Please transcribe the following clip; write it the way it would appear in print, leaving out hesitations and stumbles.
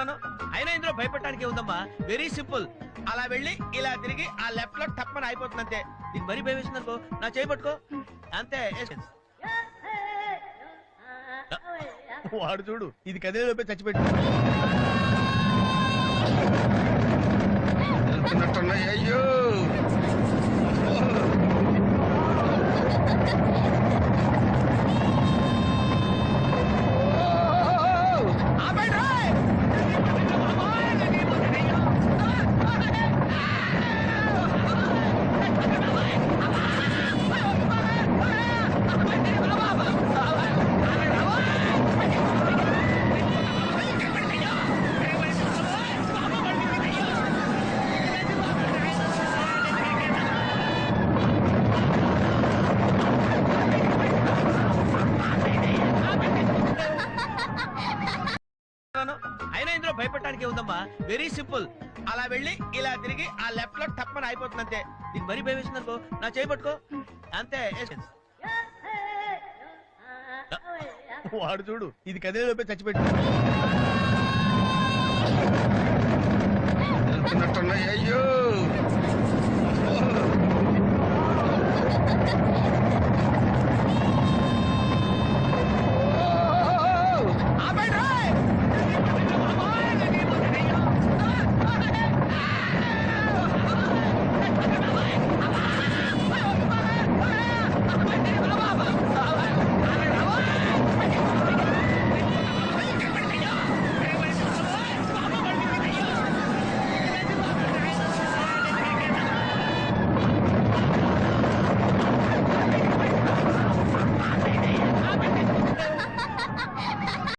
చెప్తున్నాను. అయినా ఇందులో భయపడటానికి ఉందమ్మా, వెరీ సింపుల్. అలా వెళ్ళి ఇలా తిరిగి ఆ లెఫ్ట్ లో టప్పని అయిపోతుంది అంతే. నీకు మరీ భయం వేసింది అనుకో, నా చేయి పట్టుకో అంతే. వాడు చూడు, ఇది కదిలే లోపే చచ్చిపెట్టు. అయ్యో అయినా ఇందులో భయపడటానికి ఉందమ్మా, వెరీ సింపుల్. అలా వెళ్ళి ఇలా తిరిగి ఆ లెఫ్ట్ లో టప్పని అయిపోతుంది అంతే. నీకు మరీ భయం వేసింది అనుకో, నా చేయి పట్టుకో అంతే. వాడు చూడు, ఇది కదిలే లోపే చచ్చిపెట్టు. అయ్యో